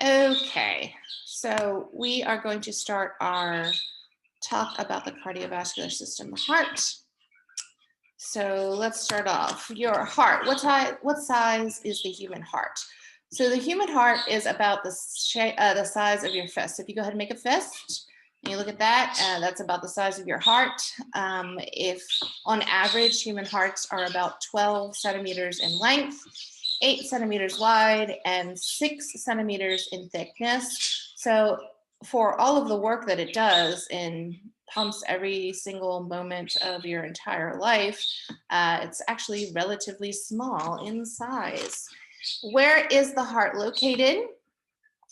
Okay, so we are going to start our talk about the cardiovascular system, the heart. So let's start off. Your heart. What size is the human heart? So the human heart is about the size of your fist. So if you go ahead and make a fist, and you look at that, that's about the size of your heart. If on average, human hearts are about 12 centimeters in length, 8 centimeters wide, and 6 centimeters in thickness. So for all of the work that it does and pumps every single moment of your entire life, it's actually relatively small in size. Where is the heart located?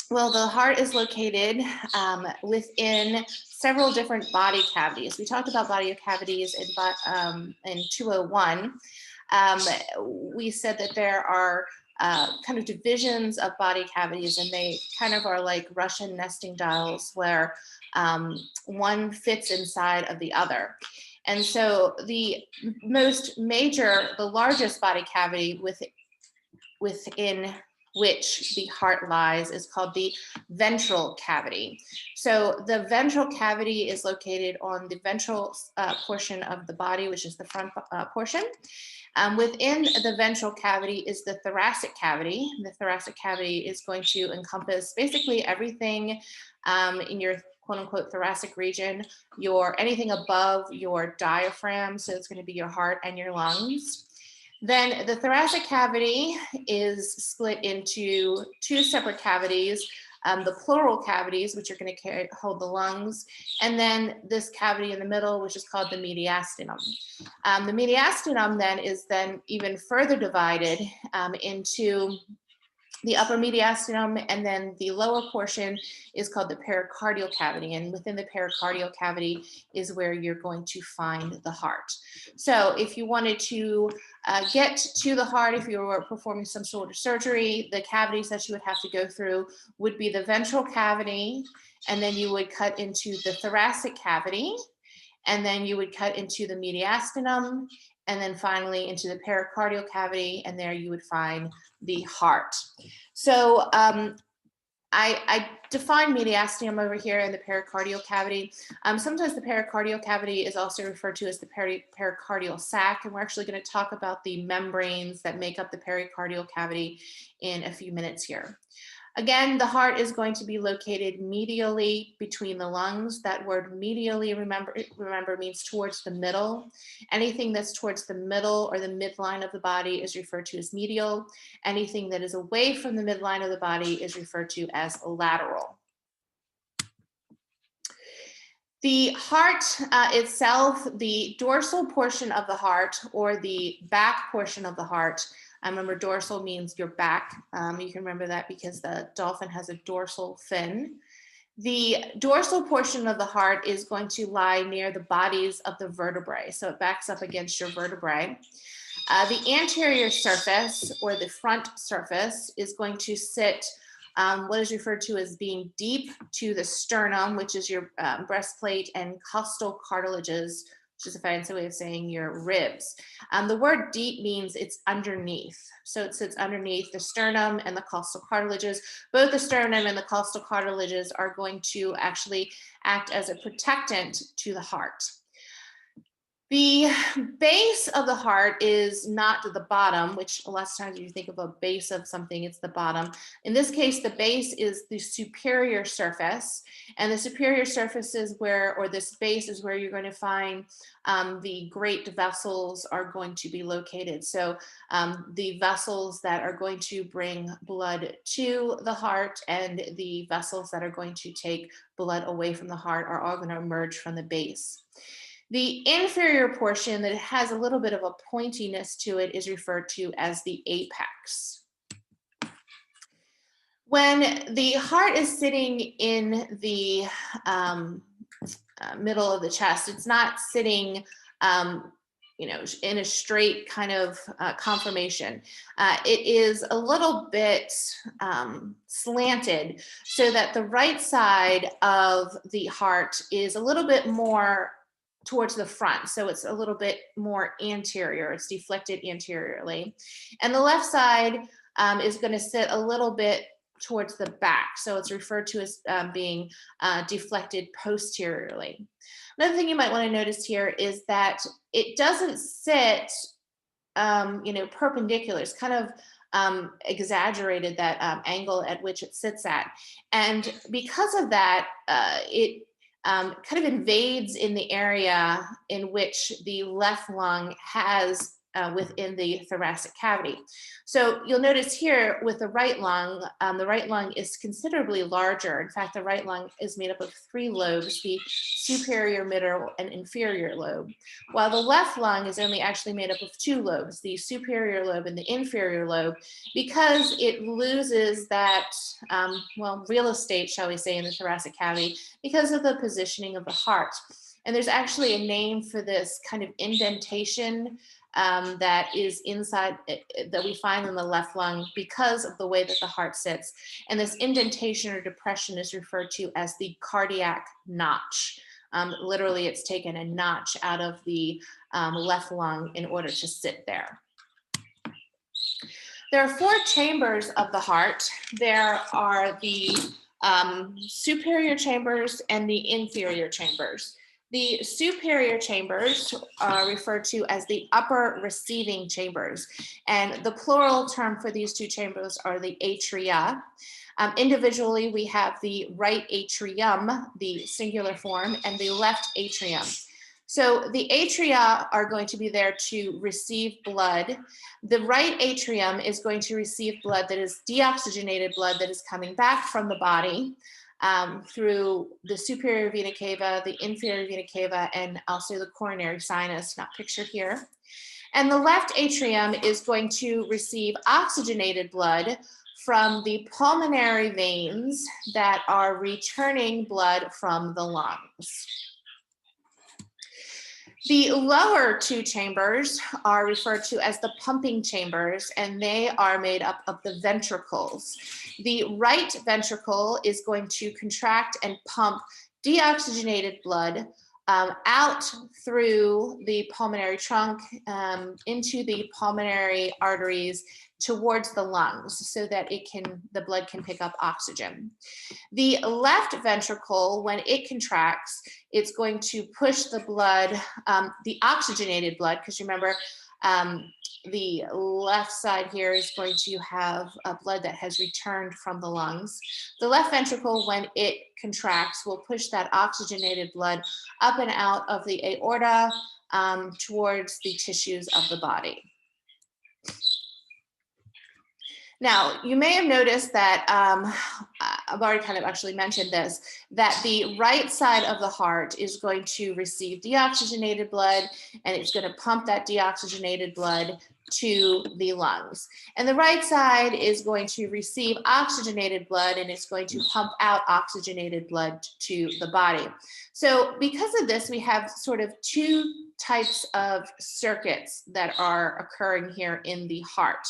Well, the heart is located within several different body cavities. We talked about body cavities in 201. We said that there are kind of divisions of body cavities, and they kind of are like Russian nesting dolls where one fits inside of the other. And so the largest body cavity within which the heart lies is called the ventral cavity. So the ventral cavity is located on the ventral portion of the body, which is the front portion. Within the ventral cavity is the thoracic cavity. The thoracic cavity is going to encompass basically everything in your quote unquote thoracic region, anything above your diaphragm. So it's going to be your heart and your lungs. Then the thoracic cavity is split into two separate cavities, the pleural cavities, which are going to hold the lungs, and then this cavity in the middle, which is called the mediastinum. The mediastinum then is even further divided into the upper mediastinum, and then the lower portion is called the pericardial cavity. And within the pericardial cavity is where you're going to find the heart. So if you wanted to get to the heart, if you were performing some sort of surgery, the cavities that you would have to go through would be the ventral cavity, and then you would cut into the thoracic cavity, and then you would cut into the mediastinum, and then finally into the pericardial cavity, and there you would find the heart. So I define mediastinum over here in the pericardial cavity. Sometimes the pericardial cavity is also referred to as the pericardial sac, and we're actually going to talk about the membranes that make up the pericardial cavity in a few minutes here. Again, the heart is going to be located medially between the lungs. That word medially, remember, means towards the middle. Anything that's towards the middle or the midline of the body is referred to as medial. Anything that is away from the midline of the body is referred to as lateral. The heart itself, the dorsal portion of the heart or the back portion of the heart, remember dorsal means your back. You can remember that because the dolphin has a dorsal fin. The dorsal portion of the heart is going to lie near the bodies of the vertebrae. So it backs up against your vertebrae. The anterior surface or the front surface is going to sit what is referred to as being deep to the sternum, which is your breastplate, and costal cartilages, which is a fancy way of saying your ribs. The word deep means it's underneath. So it sits underneath the sternum and the costal cartilages. Both the sternum and the costal cartilages are going to actually act as a protectant to the heart. The base of the heart is not the bottom, which a lot of times when you think of a base of something, it's the bottom. In this case, the base is the superior surface, and the superior surface is this base is where you're going to find the great vessels are going to be located. So the vessels that are going to bring blood to the heart and the vessels that are going to take blood away from the heart are all going to emerge from the base. The inferior portion that has a little bit of a pointiness to it is referred to as the apex. When the heart is sitting in the middle of the chest, it's not sitting in a straight kind of conformation. It is a little bit slanted so that the right side of the heart is a little bit more towards the front. So it's a little bit more anterior. It's deflected anteriorly. And the left side is going to sit a little bit towards the back. So it's referred to as being deflected posteriorly. Another thing you might want to notice here is that it doesn't sit, perpendicular. It's kind of exaggerated, that angle at which it sits at. And because of that, it kind of invades in the area in which the left lung has within the thoracic cavity. So you'll notice here with the right lung is considerably larger. In fact, the right lung is made up of 3 lobes, the superior, middle, and inferior lobe, while the left lung is only actually made up of 2 lobes, the superior lobe and the inferior lobe, because it loses that, real estate, shall we say, in the thoracic cavity because of the positioning of the heart. And there's actually a name for this kind of indentation that is inside, that we find in the left lung because of the way that the heart sits. And this indentation or depression is referred to as the cardiac notch. Literally, it's taken a notch out of the left lung in order to sit there. There are 4 chambers of the heart. There are the superior chambers and the inferior chambers. The superior chambers are referred to as the upper receiving chambers, and the plural term for these 2 chambers are the atria. Individually, we have the right atrium, the singular form, and the left atrium. So the atria are going to be there to receive blood. The right atrium is going to receive blood that is deoxygenated blood that is coming back from the body through the superior vena cava, the inferior vena cava, and also the coronary sinus, not pictured here. And the left atrium is going to receive oxygenated blood from the pulmonary veins that are returning blood from the lungs. The lower 2 chambers are referred to as the pumping chambers, and they are made up of the ventricles. The right ventricle is going to contract and pump deoxygenated blood out through the pulmonary trunk into the pulmonary arteries towards the lungs so that the blood can pick up oxygen. The left ventricle, when it contracts, it's going to push the blood, the oxygenated blood, because remember, the left side here is going to have blood that has returned from the lungs. The left ventricle, when it contracts, will push that oxygenated blood up and out of the aorta towards the tissues of the body. Now, you may have noticed that, I've already kind of actually mentioned this, that the right side of the heart is going to receive deoxygenated blood, and it's going to pump that deoxygenated blood to the lungs. And the right side is going to receive oxygenated blood, and it's going to pump out oxygenated blood to the body. So because of this, we have sort of 2 types of circuits that are occurring here in the heart.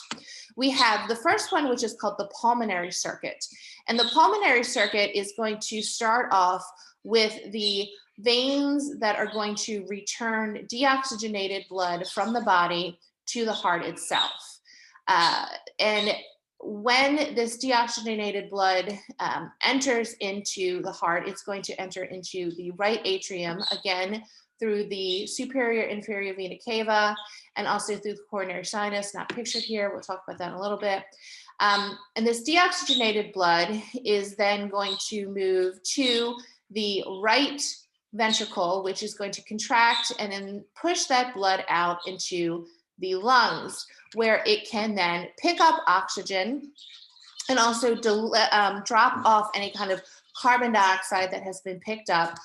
We have the first one, which is called the pulmonary circuit. And the pulmonary circuit is going to start off with the veins that are going to return deoxygenated blood from the body to the heart itself. And when this deoxygenated blood enters into the heart, it's going to enter into the right atrium, again, through the superior inferior vena cava, and also through the coronary sinus, not pictured here. We'll talk about that in a little bit. And this deoxygenated blood is then going to move to the right ventricle, which is going to contract and then push that blood out into the lungs, where it can then pick up oxygen and also drop off any kind of carbon dioxide that has been picked up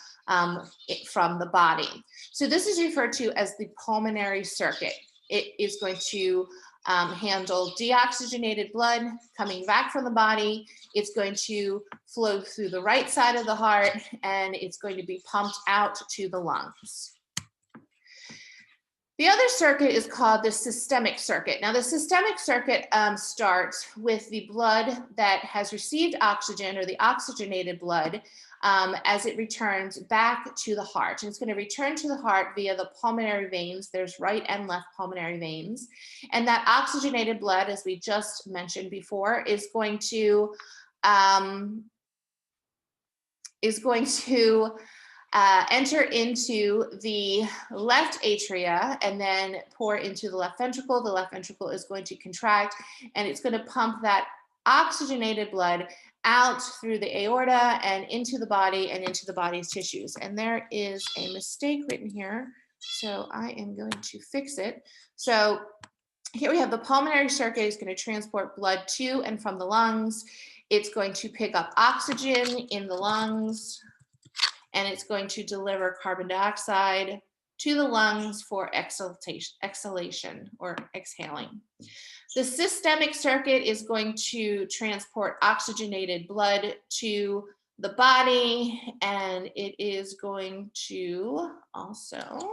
from the body. So this is referred to as the pulmonary circuit. It is going to handle deoxygenated blood coming back from the body. It's going to flow through the right side of the heart, and it's going to be pumped out to the lungs. The other circuit is called the systemic circuit. Now, the systemic circuit starts with the blood that has received oxygen, or the oxygenated blood, as it returns back to the heart. And it's going to return to the heart via the pulmonary veins. There's right and left pulmonary veins. And that oxygenated blood, as we just mentioned before, is going to is going to enter into the left atria and then pour into the left ventricle. The left ventricle is going to contract, and it's going to pump that oxygenated blood out through the aorta and into the body and into the body's tissues. And there is a mistake written here, so I am going to fix it. So here we have the pulmonary circuit is going to transport blood to and from the lungs. It's going to pick up oxygen in the lungs, and it's going to deliver carbon dioxide to the lungs for exhalation or exhaling. The systemic circuit is going to transport oxygenated blood to the body, and it is going to also,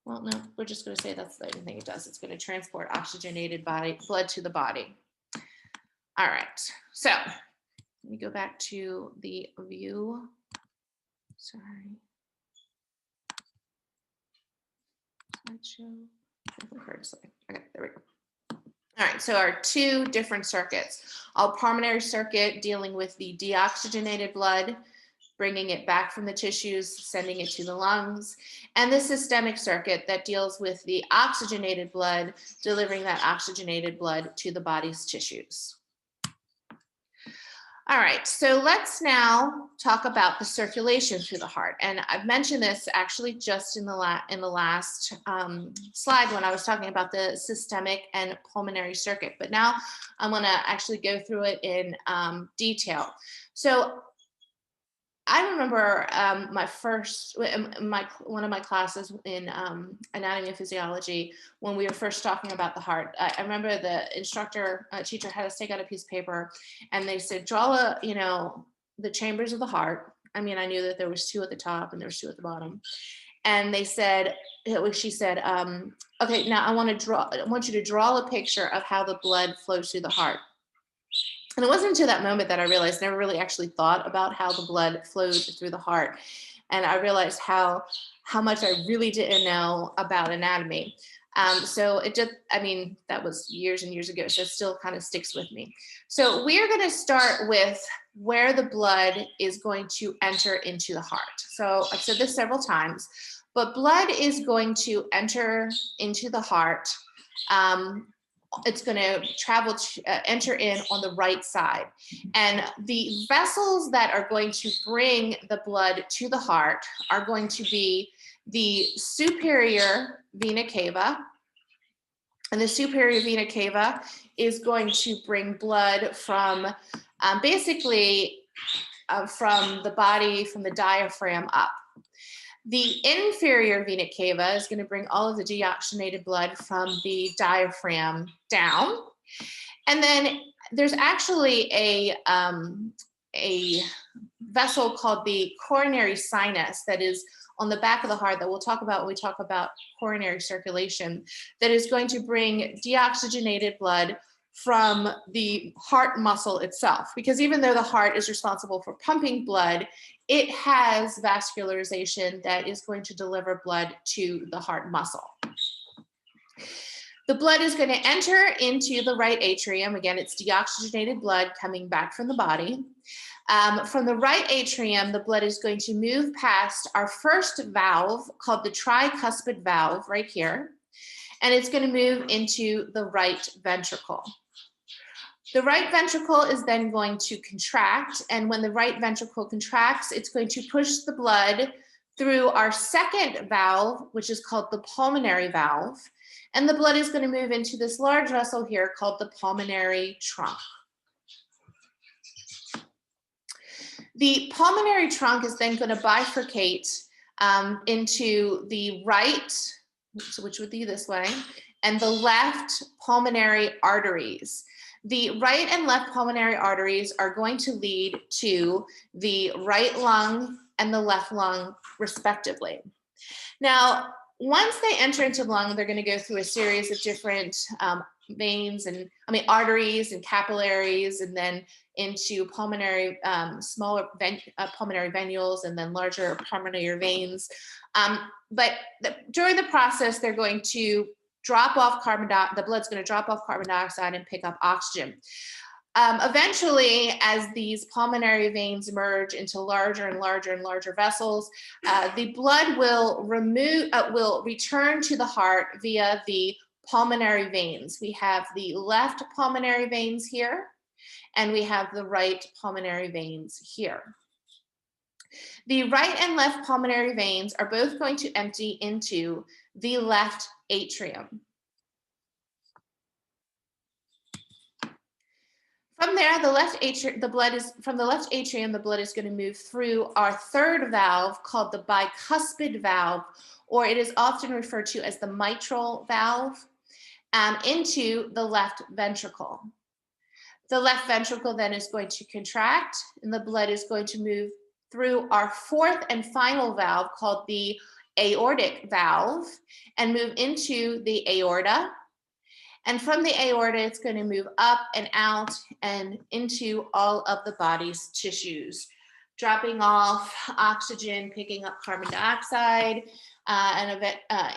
well, no, we're just going to say that's the only thing it does. It's going to transport oxygenated blood to the body. All right, so let me go back to the view. Sorry. Slideshow. Okay, there we go. All right, so our two different circuits. Our pulmonary circuit dealing with the deoxygenated blood, bringing it back from the tissues, sending it to the lungs, and the systemic circuit that deals with the oxygenated blood, delivering that oxygenated blood to the body's tissues. All right, so let's now talk about the circulation through the heart. And I've mentioned this actually just in the last slide when I was talking about the systemic and pulmonary circuit, but now I'm gonna actually go through it in detail. So I remember one of my classes in anatomy and physiology when we were first talking about the heart. I remember the teacher had us take out a piece of paper, and they said, draw the chambers of the heart. I mean, I knew that there was two at the top and there was two at the bottom. And she said, okay, now I want you to draw a picture of how the blood flows through the heart. And it wasn't until that moment that I realized I never really actually thought about how the blood flows through the heart. And I realized how much I really didn't know about anatomy. So it just, I mean, that was years and years ago, so it still kind of sticks with me. So we are going to start with where the blood is going to enter into the heart. So I've said this several times, but blood is going to enter into the heart. It's going to enter in on the right side. And the vessels that are going to bring the blood to the heart are going to be the superior vena cava. And the superior vena cava is going to bring blood from basically from the body, from the diaphragm up. The inferior vena cava is going to bring all of the deoxygenated blood from the diaphragm down. And then there's actually a vessel called the coronary sinus that is on the back of the heart that we'll talk about when we talk about coronary circulation, that is going to bring deoxygenated blood from the heart muscle itself. Because even though the heart is responsible for pumping blood, it has vascularization that is going to deliver blood to the heart muscle. The blood is going to enter into the right atrium. Again, it's deoxygenated blood coming back from the body. From the right atrium, the blood is going to move past our first valve called the tricuspid valve right here, and it's going to move into the right ventricle. The right ventricle is then going to contract, and when the right ventricle contracts, it's going to push the blood through our second valve, which is called the pulmonary valve, and the blood is going to move into this large vessel here called the pulmonary trunk. The pulmonary trunk is then going to bifurcate into the right, which would be this way, and the left pulmonary arteries. The right and left pulmonary arteries are going to lead to the right lung and the left lung, respectively. Now, once they enter into the lung, they're going to go through a series of different arteries and capillaries, and then into pulmonary, smaller pulmonary venules, and then larger pulmonary veins. But during the process, they're going to drop off the blood's going to drop off carbon dioxide and pick up oxygen. Eventually, as these pulmonary veins merge into larger and larger and larger vessels, the blood will return to the heart via the pulmonary veins. We have the left pulmonary veins here, and we have the right pulmonary veins here. The right and left pulmonary veins are both going to empty into the left atrium. From there, the left atrium, the blood is going to move through our third valve called the bicuspid valve, or it is often referred to as the mitral valve, into the left ventricle. The left ventricle then is going to contract, and the blood is going to move through our fourth and final valve called the aortic valve and move into the aorta. And from the aorta, it's going to move up and out and into all of the body's tissues, dropping off oxygen, picking up carbon dioxide,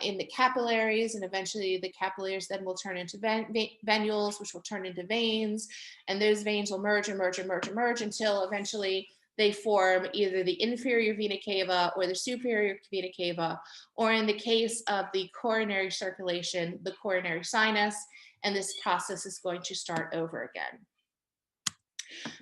in the capillaries, and eventually the capillaries then will turn into venules, which will turn into veins, and those veins will merge and merge and merge and merge until eventually they form either the inferior vena cava or the superior vena cava, or in the case of the coronary circulation, the coronary sinus, and this process is going to start over again.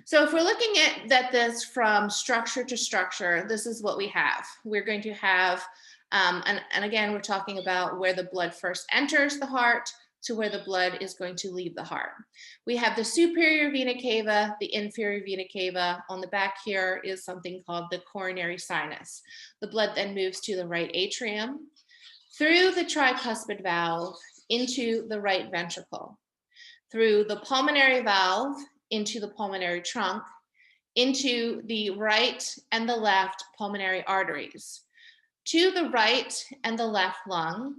So if we're looking at this from structure to structure, this is what we have. We're going to have, and again, we're talking about where the blood first enters the heart to where the blood is going to leave the heart. We have the superior vena cava, the inferior vena cava. On the back here is something called the coronary sinus. The blood then moves to the right atrium, through the tricuspid valve into the right ventricle, through the pulmonary valve into the pulmonary trunk, into the right and the left pulmonary arteries, to the right and the left lung,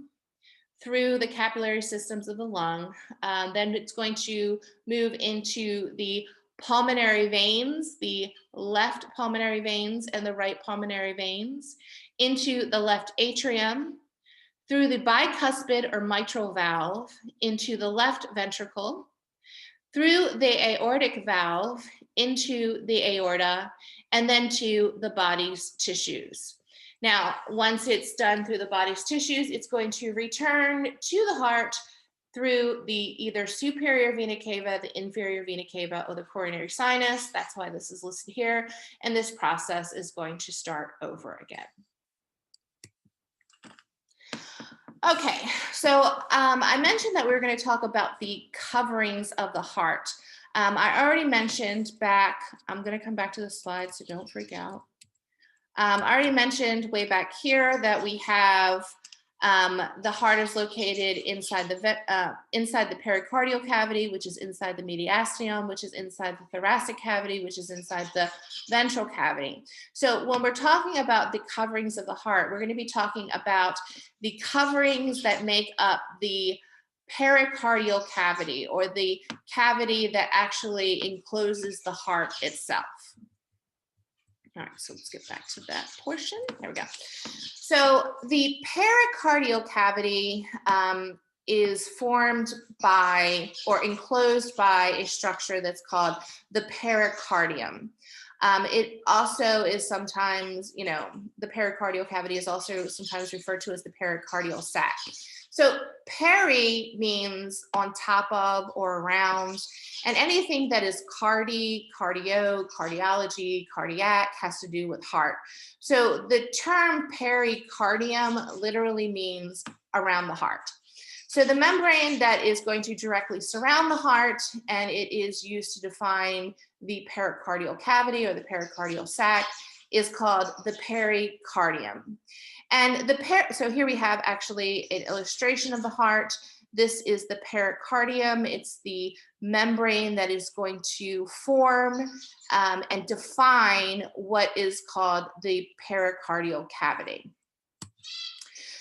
through the capillary systems of the lung. Then it's going to move into the pulmonary veins, the left pulmonary veins and the right pulmonary veins, into the left atrium, through the bicuspid or mitral valve into the left ventricle, through the aortic valve into the aorta, and then to the body's tissues. Now, once it's done through the body's tissues, it's going to return to the heart through the either superior vena cava, the inferior vena cava, or the coronary sinus. That's why this is listed here. And this process is going to start over again. Okay, so I mentioned that we were going to talk about the coverings of the heart. I already mentioned back, I'm going to come back to the slide, so don't freak out. I already mentioned way back here that we have the heart is located inside the pericardial cavity, which is inside the mediastinum, which is inside the thoracic cavity, which is inside the ventral cavity. So when we're talking about the coverings of the heart, we're going to be talking about the coverings that make up the pericardial cavity, or the cavity that actually encloses the heart itself. All right, so let's get back to that portion. There we go. So the pericardial cavity is formed by or enclosed by a structure that's called the pericardium. It also is sometimes, the pericardial cavity is also sometimes referred to as the pericardial sac. So peri means on top of or around, and anything that is cardio, cardiology, cardiac has to do with heart. So the term pericardium literally means around the heart. So the membrane that is going to directly surround the heart, and it is used to define the pericardial cavity or the pericardial sac, is called the pericardium. And so here we have actually an illustration of the heart. This is the pericardium. It's the membrane that is going to form and define what is called the pericardial cavity.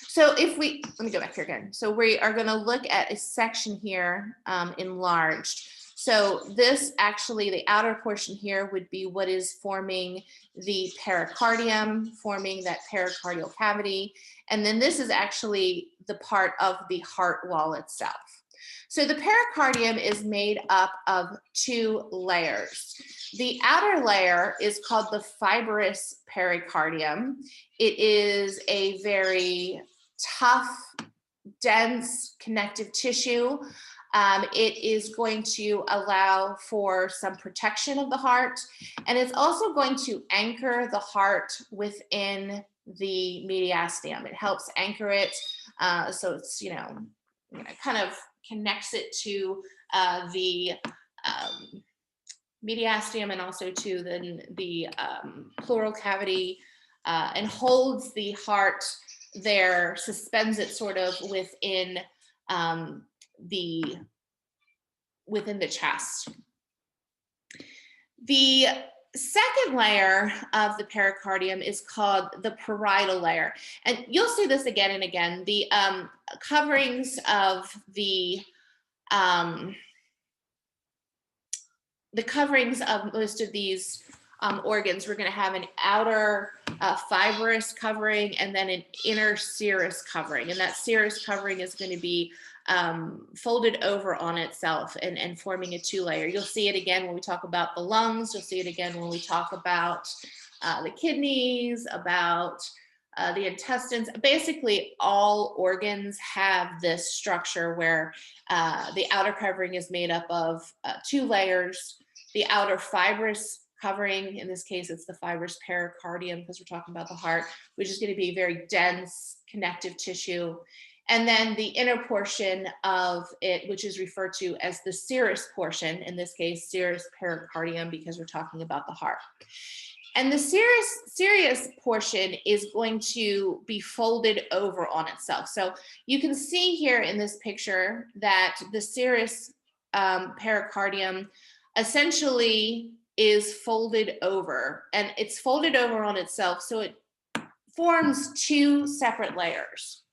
So let me go back here again. So we are going to look at a section here enlarged. So this actually, the outer portion here would be what is forming the pericardium, forming that pericardial cavity. And then this is actually the part of the heart wall itself. So the pericardium is made up of 2 layers. The outer layer is called the fibrous pericardium. It is a very tough, dense connective tissue. It is going to allow for some protection of the heart, and it's also going to anchor the heart within the mediastinum. It helps anchor it, so it's, kind of connects it to the mediastinum and also to the pleural cavity, and holds the heart there, suspends it sort of within the chest. The second layer of the pericardium is called the parietal layer, and you'll see this again and again. The coverings of the coverings of most of these organs, we're going to have an outer fibrous covering and then an inner serous covering, and that serous covering is going to be folded over on itself and forming a 2-layer. You'll see it again when we talk about the lungs. You'll see it again when we talk about the kidneys, about the intestines. Basically, all organs have this structure where the outer covering is made up of 2 layers. The outer fibrous covering, in this case, it's the fibrous pericardium because we're talking about the heart, which is going to be very dense connective tissue. And then the inner portion of it, which is referred to as the serous portion, in this case, serous pericardium, because we're talking about the heart. And the serous portion is going to be folded over on itself. So you can see here in this picture that the serous pericardium essentially is folded over, and it's folded over on itself. So it forms 2 separate layers.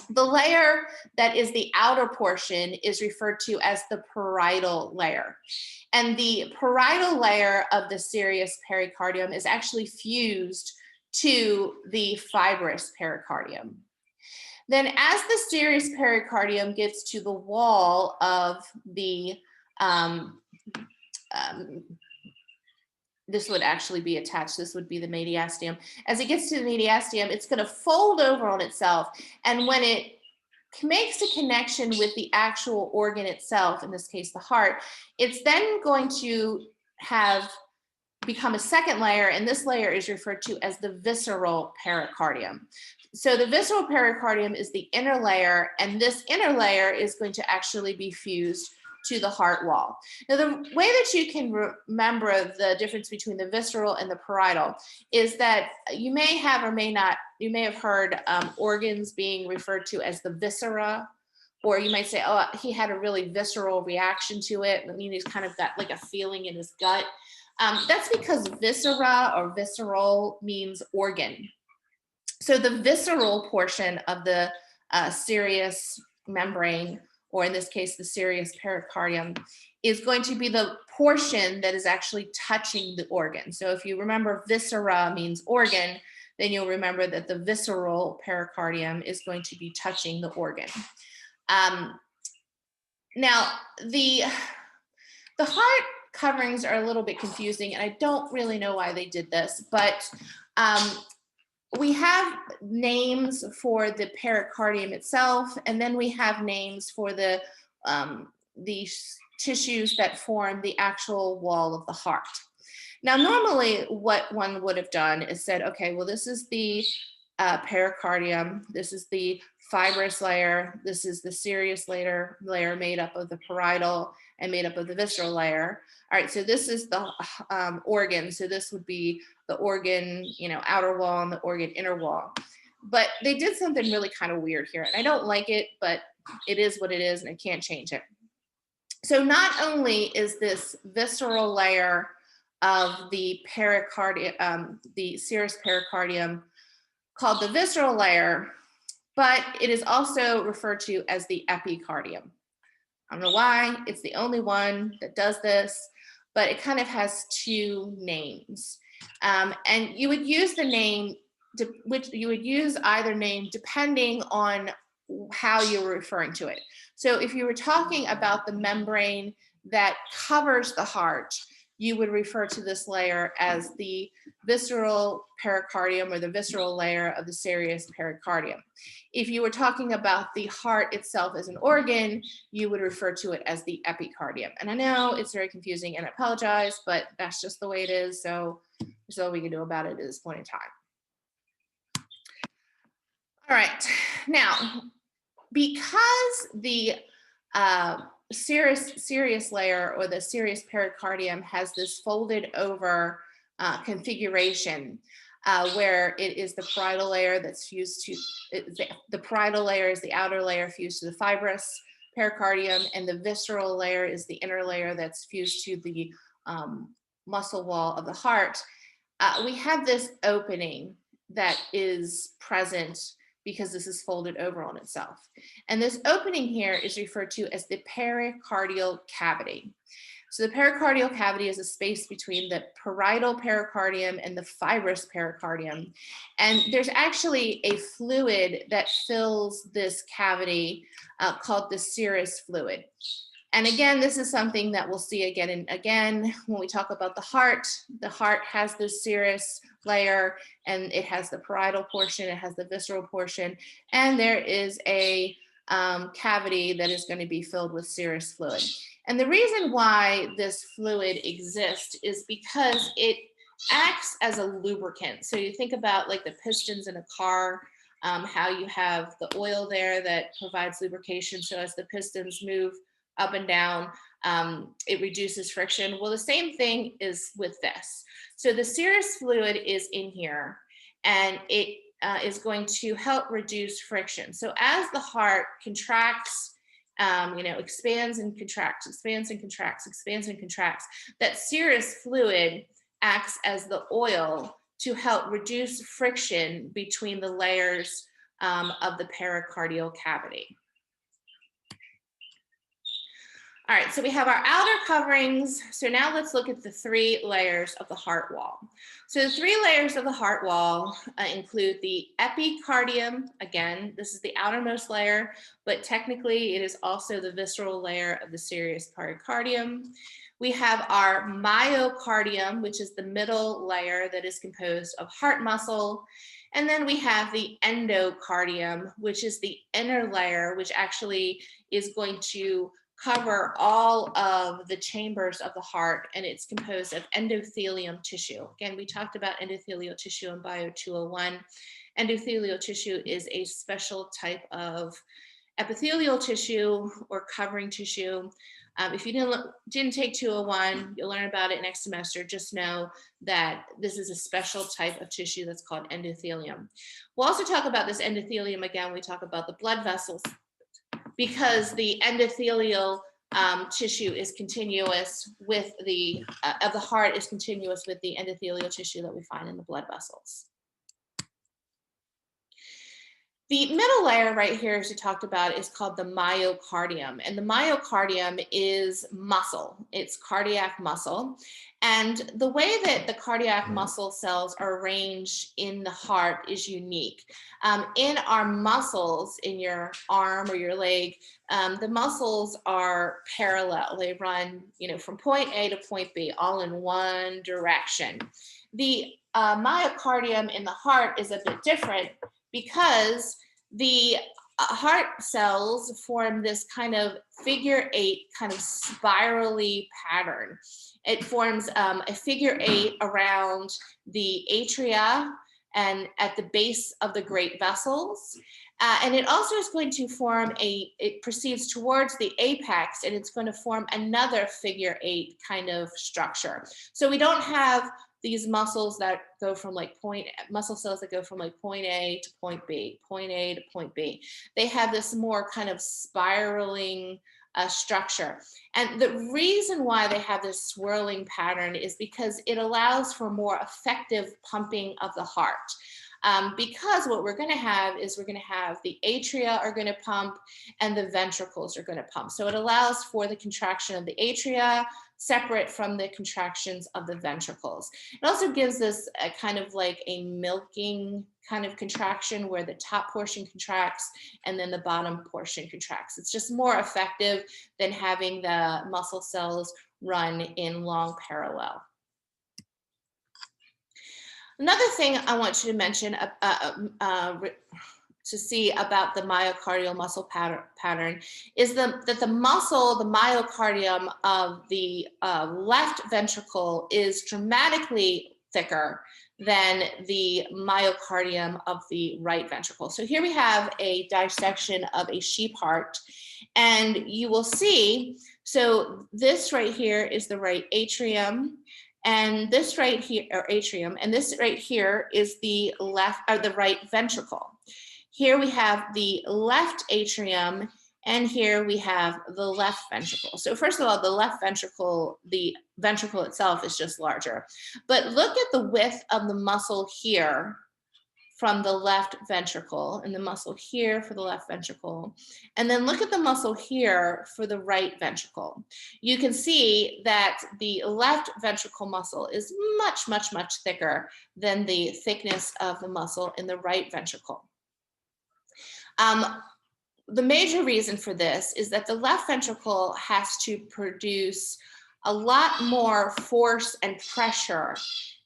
The layer that is the outer portion is referred to as the parietal layer. And the parietal layer of the serous pericardium is actually fused to the fibrous pericardium. Then as the serous pericardium gets to the wall of the, this would actually be attached, this would be the mediastinum. As it gets to the mediastinum, it's going to fold over on itself. And when it makes a connection with the actual organ itself, in this case, the heart, it's then going to have become a second layer. And this layer is referred to as the visceral pericardium. So the visceral pericardium is the inner layer, and this inner layer is going to actually be fused to the heart wall. Now, the way that you can remember the difference between the visceral and the parietal is that you may have or may not, you may have heard organs being referred to as the viscera, or you might say, oh, he had a really visceral reaction to it. I mean, he's kind of got like a feeling in his gut. That's because viscera or visceral means organ. So the visceral portion of the serous membrane, or in this case, the serous pericardium, is going to be the portion that is actually touching the organ. So if you remember viscera means organ, then you'll remember that the visceral pericardium is going to be touching the organ. Now, the heart coverings are a little bit confusing, and I don't really know why they did this, but we have names for the pericardium itself, and then we have names for the tissues that form the actual wall of the heart. Now, normally what one would have done is said, okay, well, this is the pericardium, this is the fibrous layer, this is the serous layer made up of the parietal and made up of the visceral layer. All right, so this is the organ, so this would be the organ, outer wall and the organ inner wall. But they did something really kind of weird here, and I don't like it, but it is what it is, and I can't change it. So not only is this visceral layer of the pericardium, the serous pericardium, called the visceral layer, but it is also referred to as the epicardium. I don't know why, it's the only one that does this, but it kind of has 2 names. And you would use the name, which you would use either name depending on how you were referring to it. So if you were talking about the membrane that covers the heart, you would refer to this layer as the visceral pericardium, or the visceral layer of the serous pericardium. If you were talking about the heart itself as an organ, you would refer to it as the epicardium. And I know it's very confusing, and I apologize, but that's just the way it is. So there's all we can do about it at this point in time. All right, now, because the serous layer, or the serous pericardium, has this folded over configuration, where it is the parietal layer that's fused to, the parietal layer is the outer layer fused to the fibrous pericardium, and the visceral layer is the inner layer that's fused to the muscle wall of the heart. We have this opening that is present because this is folded over on itself. And this opening here is referred to as the pericardial cavity. So the pericardial cavity is a space between the parietal pericardium and the fibrous pericardium. And there's actually a fluid that fills this cavity called the serous fluid. And again, this is something that we'll see again and again when we talk about the heart. The heart has the serous layer, and it has the parietal portion, it has the visceral portion, and there is a cavity that is going to be filled with serous fluid. And the reason why this fluid exists is because it acts as a lubricant. So you think about like the pistons in a car, how you have the oil there that provides lubrication. So as the pistons move up and down, it reduces friction. Well, the same thing is with this. So the serous fluid is in here, and it is going to help reduce friction. So as the heart contracts, expands and contracts, expands and contracts, expands and contracts, that serous fluid acts as the oil to help reduce friction between the layers of the pericardial cavity. All right, so we have our outer coverings. So now let's look at the 3 layers of the heart wall. So the 3 layers of the heart wall include the epicardium. Again, this is the outermost layer, but technically it is also the visceral layer of the serous pericardium. We have our myocardium, which is the middle layer that is composed of heart muscle. And then we have the endocardium, which is the inner layer, which actually is going to cover all of the chambers of the heart, and it's composed of endothelium tissue. Again, we talked about endothelial tissue in Bio 201. Endothelial tissue is a special type of epithelial tissue or covering tissue. If you didn't take 201, you'll learn about it next semester. Just know that this is a special type of tissue that's called endothelium. We'll also talk about this endothelium again when we talk about the blood vessels, because the endothelial tissue is continuous with the, of the heart is continuous with the endothelial tissue that we find in the blood vessels. The middle layer right here, as we talked about, is called the myocardium. And the myocardium is muscle. It's cardiac muscle. And the way that the cardiac muscle cells are arranged in the heart is unique. In our muscles, in your arm or your leg, the muscles are parallel. They run, from point A to point B, all in one direction. The myocardium in the heart is a bit different, because the heart cells form this kind of figure 8 kind of spirally pattern. It forms a figure 8 around the atria and at the base of the great vessels. And it also is going to form it proceeds towards the apex, and it's going to form another figure 8 kind of structure. So we don't have these muscles that go from muscle cells that go from point A to point B, point A to point B. They have this more kind of spiraling structure. And the reason why they have this swirling pattern is because it allows for more effective pumping of the heart. Because what we're going to have is the atria are going to pump and the ventricles are going to pump. So it allows for the contraction of the atria separate from the contractions of the ventricles. It also gives us a kind of like a milking kind of contraction where the top portion contracts and then the bottom portion contracts. It's just more effective than having the muscle cells run in long parallel. Another thing I want you to mention to see about the myocardial muscle pattern is that the muscle, the myocardium of the left ventricle is dramatically thicker than the myocardium of the right ventricle. So here we have a dissection of a sheep heart, and you will see, so this right here is the right atrium, and this right here, or atrium, and this right here is the left, or the right ventricle. Here we have the left atrium, and here we have the left ventricle. So first of all, the left ventricle, the ventricle itself is just larger. But look at the width of the muscle here from the left ventricle, and the muscle here for the left ventricle. And then look at the muscle here for the right ventricle. You can see that the left ventricle muscle is much, much, much thicker than the thickness of the muscle in the right ventricle. The major reason for this is that the left ventricle has to produce a lot more force and pressure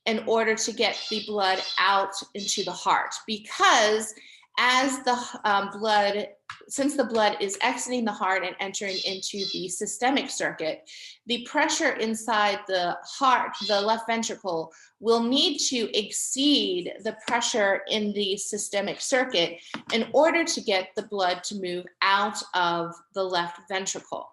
in order to get the blood out into the heart, because as the since the blood is exiting the heart and entering into the systemic circuit, the pressure inside the heart, the left ventricle, will need to exceed the pressure in the systemic circuit in order to get the blood to move out of the left ventricle.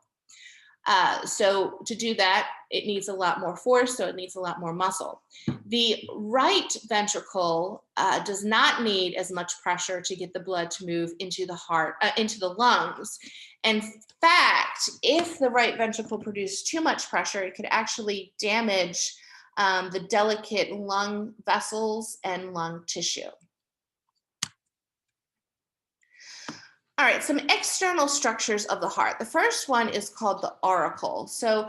So to do that, it needs a lot more force, so it needs a lot more muscle. The right ventricle does not need as much pressure to get the blood to move into the heart, into the lungs. In fact, if the right ventricle produced too much pressure, it could actually damage the delicate lung vessels and lung tissue. All right, some external structures of the heart. The first one is called the auricle. So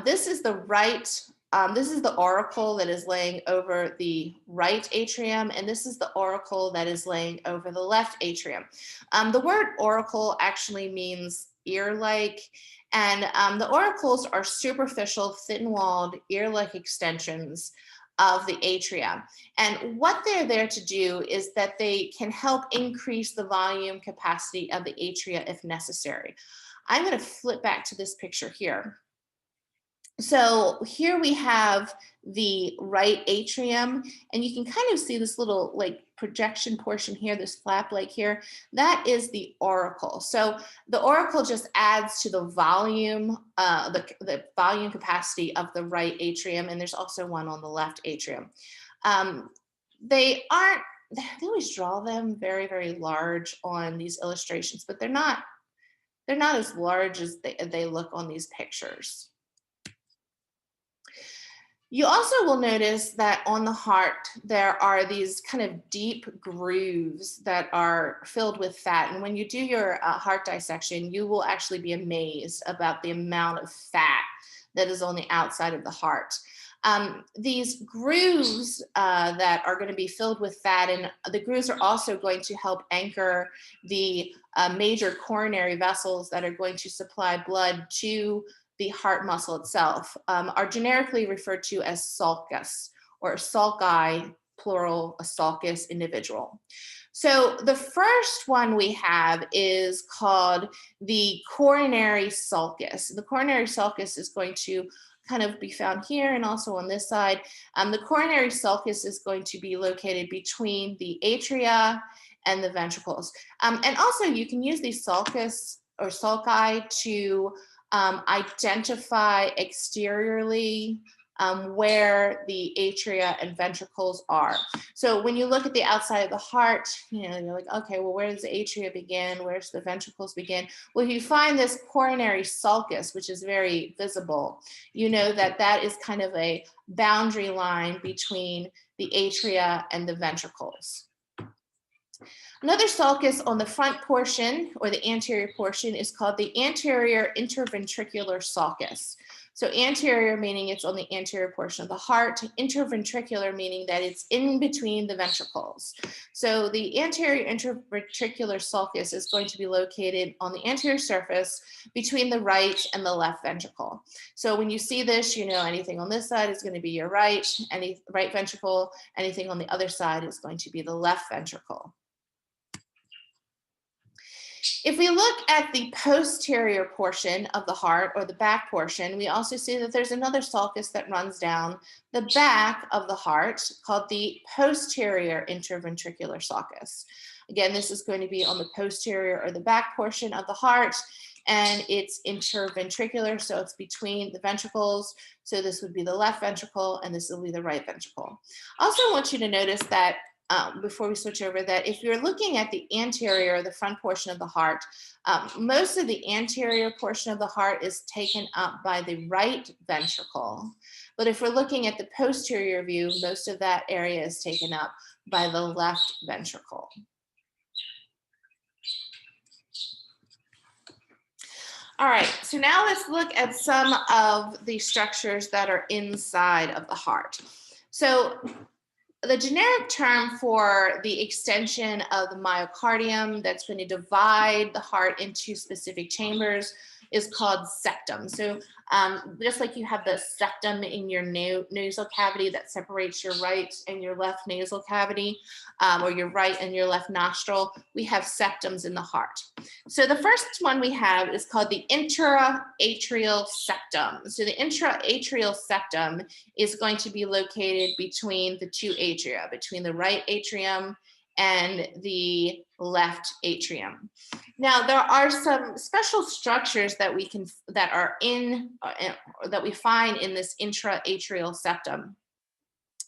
this is the auricle that is laying over the right atrium, and this is the auricle that is laying over the left atrium. The word auricle actually means ear-like, and the auricles are superficial, thin-walled, ear-like extensions of the atria. And what they're there to do is that they can help increase the volume capacity of the atria if necessary. I'm going to flip back to this picture here. So here we have the right atrium, and you can kind of see this little like projection portion here, this flap like here, that is the auricle. So the auricle just adds to the volume, the volume capacity of the right atrium, and there's also one on the left atrium. They always draw them very, very large on these illustrations, but they're not as large as they look on these pictures. You also will notice that on the heart, there are these kind of deep grooves that are filled with fat. And when you do your heart dissection, you will actually be amazed about the amount of fat that is on the outside of the heart. These grooves that are going to be filled with fat, and the grooves are also going to help anchor the major coronary vessels that are going to supply blood to the heart muscle itself, are generically referred to as sulcus, or sulci, plural, a sulcus individual. So the first one we have is called the coronary sulcus. The coronary sulcus is going to kind of be found here and also on this side. The coronary sulcus is going to be located between the atria and the ventricles. And also you can use the sulcus or sulci to identify exteriorly where the atria and ventricles are. So when you look at the outside of the heart, you're like, okay, well, where does the atria begin? Where's the ventricles begin? Well, if you find this coronary sulcus, which is very visible, you know that that is kind of a boundary line between the atria and the ventricles. Another sulcus on the front portion or the anterior portion is called the anterior interventricular sulcus. So anterior meaning it's on the anterior portion of the heart, interventricular meaning that it's in between the ventricles. So the anterior interventricular sulcus is going to be located on the anterior surface between the right and the left ventricle. So when you see this, you know anything on this side is going to be your right, any right ventricle, anything on the other side is going to be the left ventricle. If we look at the posterior portion of the heart, or the back portion, we also see that there's another sulcus that runs down the back of the heart called the posterior interventricular sulcus. Again, this is going to be on the posterior or the back portion of the heart, and it's interventricular, so it's between the ventricles. So this would be the left ventricle, and this will be the right ventricle. Also, I want you to notice that before we switch over, that if you're looking at the anterior, the front portion of the heart, most of the anterior portion of the heart is taken up by the right ventricle. But if we're looking at the posterior view, most of that area is taken up by the left ventricle. All right, so now let's look at some of the structures that are inside of the heart. So the generic term for the extension of the myocardium that's going to divide the heart into specific chambers is called septum. So just like you have the septum in your nasal cavity that separates your right and your left nasal cavity, or your right and your left nostril, we have septums in the heart. So the first one we have is called the intraatrial septum. So the intraatrial septum is going to be located between the two atria, between the right atrium and the left atrium. Now, there are some special structures that we find in this intraatrial septum.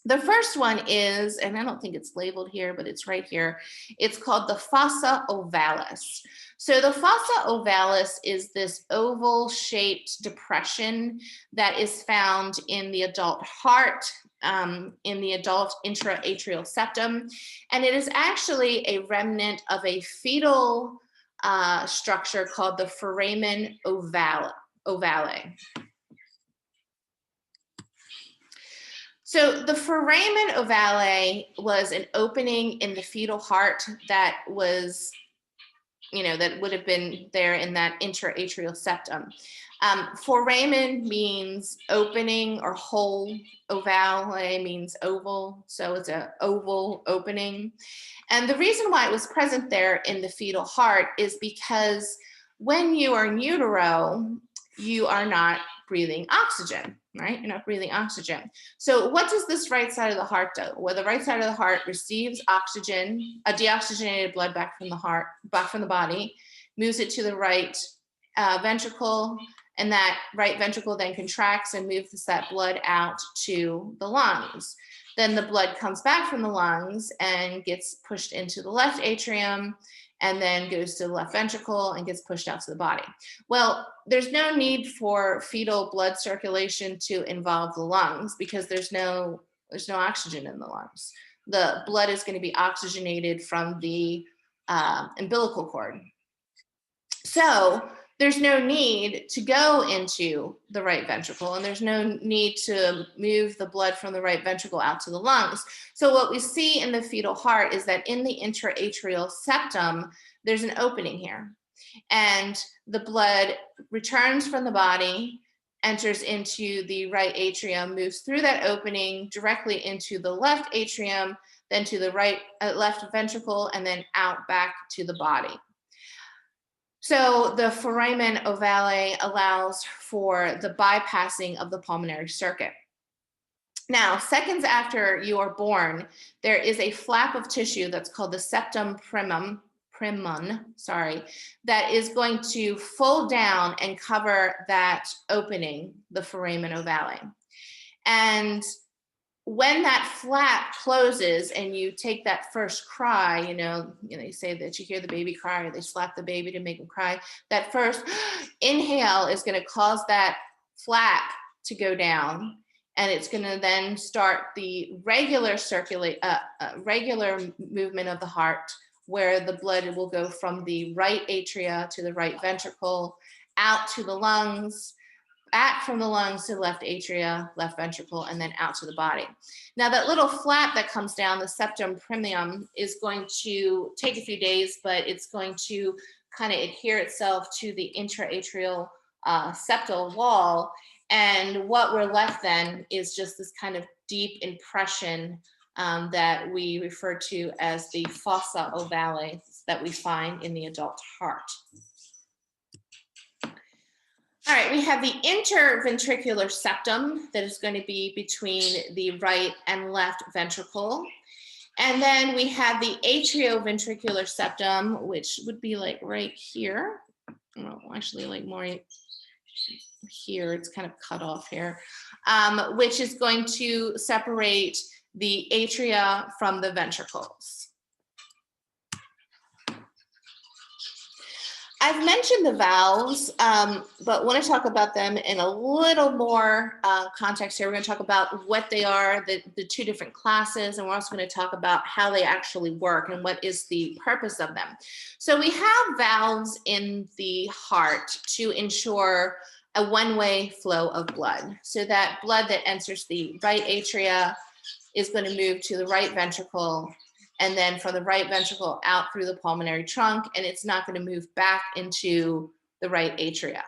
The first one is, and I don't think it's labeled here, but it's right here. It's called the fossa ovalis. So the fossa ovalis is this oval-shaped depression that is found in the adult heart, in the adult intraatrial septum, and it is actually a remnant of a fetal structure called the foramen ovale. So the foramen ovale was an opening in the fetal heart that was, that would have been there in that intraatrial septum. Foramen means opening or hole. Ovale means oval, so it's an oval opening. And the reason why it was present there in the fetal heart is because when you are in utero, you are not breathing oxygen, right? You're not breathing oxygen. So what does this right side of the heart do? Well, the right side of the heart receives oxygen, a deoxygenated blood back from the heart, back from the body, moves it to the right ventricle, and that right ventricle then contracts and moves that blood out to the lungs. Then the blood comes back from the lungs and gets pushed into the left atrium, and then goes to the left ventricle and gets pushed out to the body. Well, there's no need for fetal blood circulation to involve the lungs because there's no oxygen in the lungs. The blood is going to be oxygenated from the umbilical cord. So there's no need to go into the right ventricle, and there's no need to move the blood from the right ventricle out to the lungs. So what we see in the fetal heart is that in the intraatrial septum, there's an opening here, and the blood returns from the body, enters into the right atrium, moves through that opening directly into the left atrium, then to the left ventricle, and then out back to the body. So the foramen ovale allows for the bypassing of the pulmonary circuit. Now, seconds after you are born, there is a flap of tissue that's called the septum primum, that is going to fold down and cover that opening, the foramen ovale. And when that flap closes and you take that first cry, they say that you hear the baby cry, or they slap the baby to make him cry. That first inhale is going to cause that flap to go down, and it's going to then start the regular movement of the heart, where the blood will go from the right atria to the right ventricle, out to the lungs, back from the lungs to the left atria, left ventricle, and then out to the body. Now that little flap that comes down, the septum primum, is going to take a few days, but it's going to kind of adhere itself to the intraatrial septal wall. And what we're left then is just this kind of deep impression that we refer to as the fossa ovale that we find in the adult heart. All right, we have the interventricular septum that is going to be between the right and left ventricle. And then we have the atrioventricular septum, which would be like right here. Oh, actually like more here, it's kind of cut off here, which is going to separate the atria from the ventricles. I've mentioned the valves, but want to talk about them in a little more context here. We're going to talk about what they are, the two different classes, and we're also going to talk about how they actually work and what is the purpose of them. So we have valves in the heart to ensure a one-way flow of blood. So that blood that enters the right atria is going to move to the right ventricle, and then from the right ventricle out through the pulmonary trunk, and it's not going to move back into the right atria.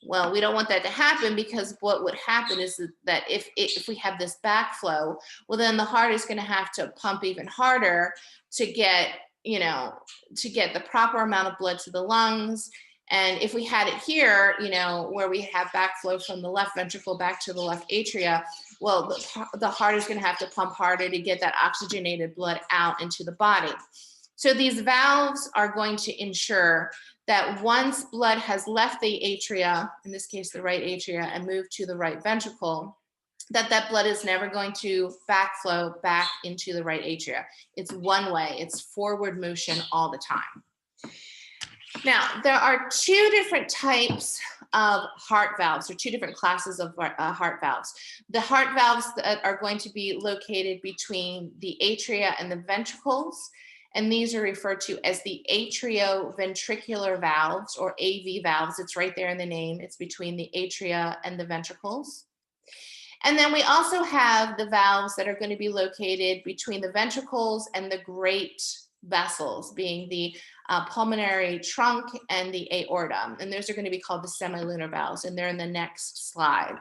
Well, we don't want that to happen, because what would happen is that if we have this backflow, well, then the heart is going to have to pump even harder to get, to get the proper amount of blood to the lungs. And if we had it here, where we have backflow from the left ventricle back to the left atria, well, the heart is going to have to pump harder to get that oxygenated blood out into the body. So these valves are going to ensure that once blood has left the atria, in this case, the right atria, and moved to the right ventricle, that blood is never going to backflow back into the right atria. It's one way, it's forward motion all the time. Now, there are two different types of heart valves, or two different classes of heart valves. The heart valves that are going to be located between the atria and the ventricles, and these are referred to as the atrioventricular valves, or AV valves. It's right there in the name. It's between the atria and the ventricles. And then we also have the valves that are going to be located between the ventricles and the great vessels, being the pulmonary trunk and the aorta. And those are going to be called the semilunar valves, and they're in the next slide.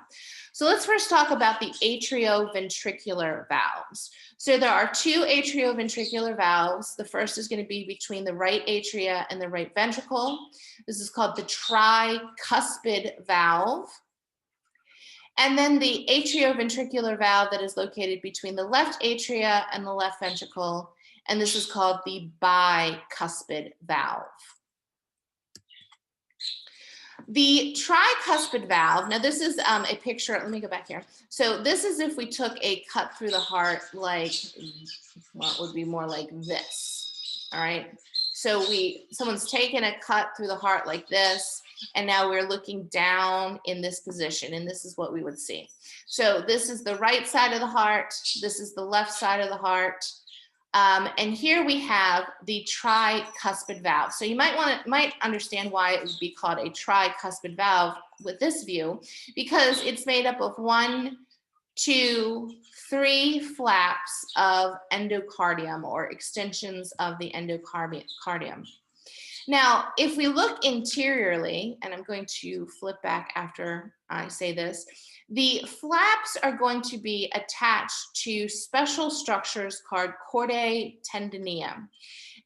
So let's first talk about the atrioventricular valves. So there are two atrioventricular valves. The first is going to be between the right atria and the right ventricle. This is called the tricuspid valve. And then the atrioventricular valve that is located between the left atria and the left ventricle, and this is called the bicuspid valve. The tricuspid valve, now this is a picture, let me go back here. So this is if we took a cut through the heart, like, well, it would be more like this, all right? So someone's taken a cut through the heart like this, and now we're looking down in this position, and this is what we would see. So this is the right side of the heart, this is the left side of the heart, and here we have the tricuspid valve. So you might understand why it would be called a tricuspid valve with this view, because it's made up of 1, 2, 3 flaps of endocardium, or extensions of the endocardium. Now, if we look interiorly, and I'm going to flip back after I say this, the flaps are going to be attached to special structures called chordae tendineae.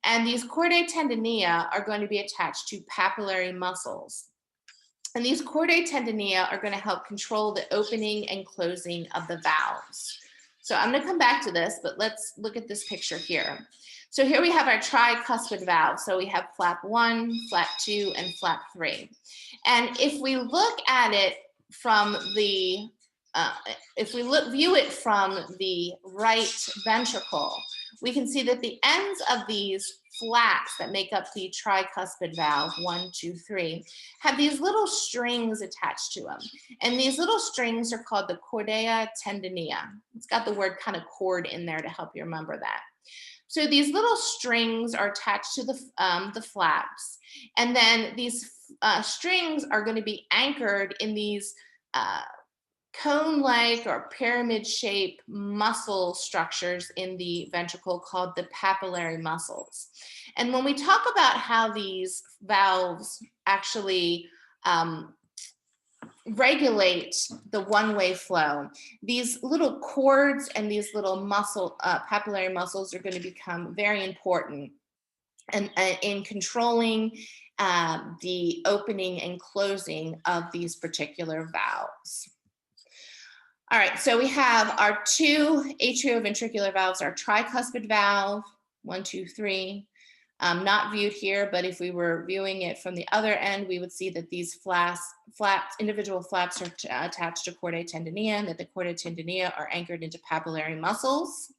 And these chordae tendineae are going to be attached to papillary muscles. And these chordae tendineae are going to help control the opening and closing of the valves. So I'm going to come back to this, but let's look at this picture here. So here we have our tricuspid valve. So we have flap 1, flap 2, and flap 3. And if we look at it from the, view it from the right ventricle, we can see that the ends of these flaps that make up the tricuspid valve, 1, 2, 3, have these little strings attached to them. And these little strings are called the chordae tendineae. It's got the word kind of cord in there to help you remember that. So these little strings are attached to the flaps, and then these strings are going to be anchored in these cone-like or pyramid-shaped muscle structures in the ventricle called the papillary muscles. And when we talk about how these valves actually regulate the one-way flow, these little cords and these little muscle, papillary muscles are going to become very important and in controlling the opening and closing of these particular valves. All right, so we have our two atrioventricular valves, our tricuspid valve, 1, 2, 3, not viewed here, but if we were viewing it from the other end, we would see that these individual flaps are attached to chordae tendineae, and that the chordae tendineae are anchored into papillary muscles.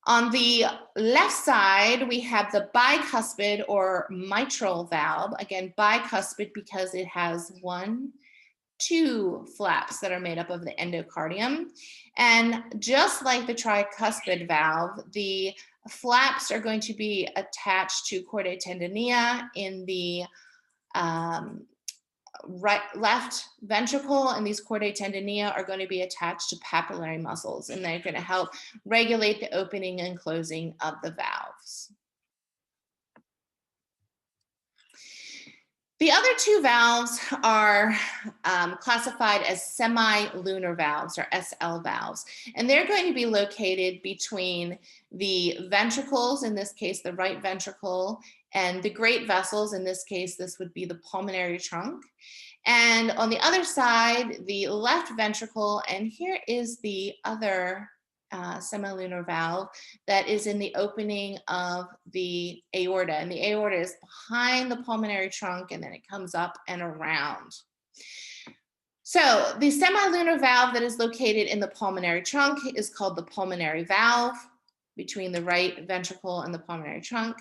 On the left side, we have the bicuspid or mitral valve. Again, bicuspid because it has 1, 2 flaps that are made up of the endocardium. And just like the tricuspid valve, the flaps are going to be attached to chordae tendineae in the left ventricle, and these chordae tendineae are going to be attached to papillary muscles, and they're going to help regulate the opening and closing of the valves. The other two valves are classified as semilunar valves or SL valves, and they're going to be located between the ventricles, in this case the right ventricle, and the great vessels, in this case this would be the pulmonary trunk. And on the other side, the left ventricle, and here is the other semilunar valve that is in the opening of the aorta, and the aorta is behind the pulmonary trunk, and then it comes up and around. So the semilunar valve that is located in the pulmonary trunk is called the pulmonary valve, between the right ventricle and the pulmonary trunk.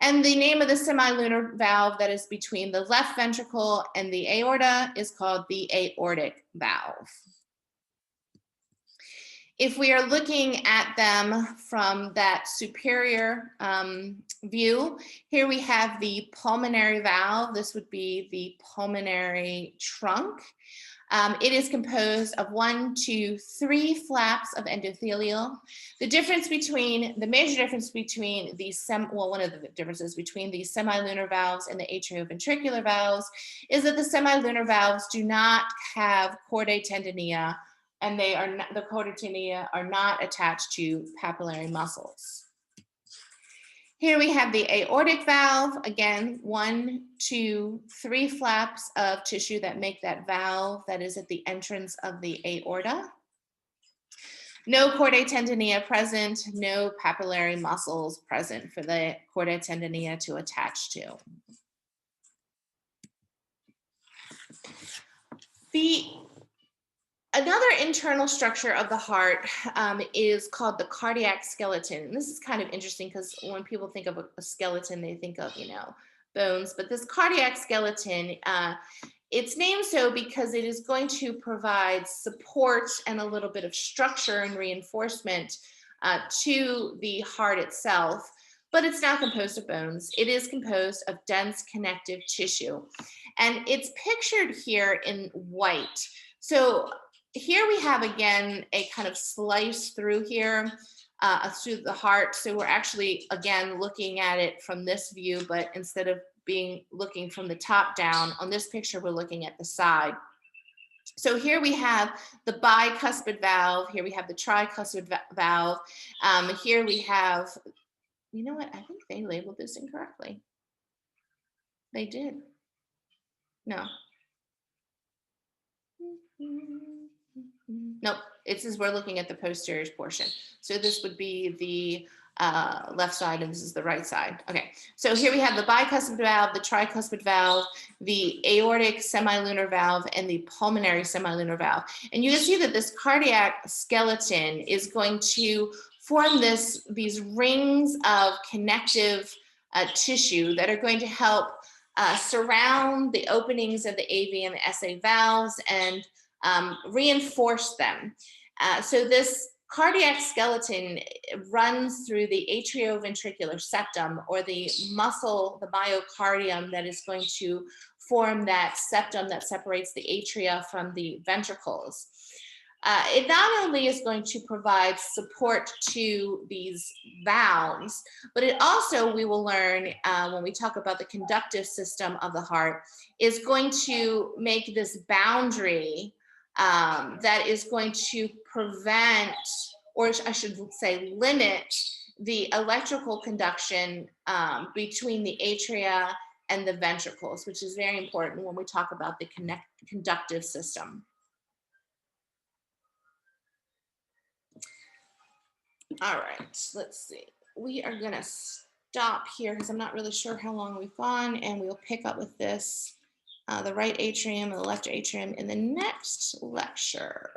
And the name of the semilunar valve that is between the left ventricle and the aorta is called the aortic valve. If we are looking at them from that superior view, here we have the pulmonary valve. This would be the pulmonary trunk. It is composed of 1, 2, 3 flaps of endothelial. The major difference between one of the differences between the semilunar valves and the atrioventricular valves is that the semilunar valves do not have chordae tendineae, and the chordae tendineae are not attached to papillary muscles. Here we have the aortic valve. Again, 1, 2, 3 flaps of tissue that make that valve that is at the entrance of the aorta. No chordae tendineae present, no papillary muscles present for the chordae tendineae to attach to. Another internal structure of the heart is called the cardiac skeleton. And this is kind of interesting because when people think of a skeleton, they think of, bones. But this cardiac skeleton, it's named so because it is going to provide support and a little bit of structure and reinforcement to the heart itself. But it's not composed of bones. It is composed of dense connective tissue. And it's pictured here in white. So here we have, again, a kind of slice through here, through the heart. So we're actually, again, looking at it from this view, but instead of looking from the top down, on this picture, we're looking at the side. So here we have the bicuspid valve. Here we have the tricuspid valve. Here we have, you know what? I think they labeled this incorrectly. They did. No. Nope, it says we're looking at the posterior portion. So this would be the left side, and this is the right side. Okay, so here we have the bicuspid valve, the tricuspid valve, the aortic semilunar valve, and the pulmonary semilunar valve. And you can see that this cardiac skeleton is going to form these rings of connective tissue that are going to help surround the openings of the AV and the SA valves and reinforce them. So this cardiac skeleton runs through the atrioventricular septum, or the muscle, the myocardium, that is going to form that septum that separates the atria from the ventricles. It not only is going to provide support to these valves, but it also, we will learn when we talk about the conductive system of the heart, is going to make this boundary that is going to prevent, or I should say limit, the electrical conduction between the atria and the ventricles, which is very important when we talk about the conductive system. All right, let's see. We are gonna stop here because I'm not really sure how long we've gone, and we'll pick up with this, the right atrium and the left atrium in the next lecture.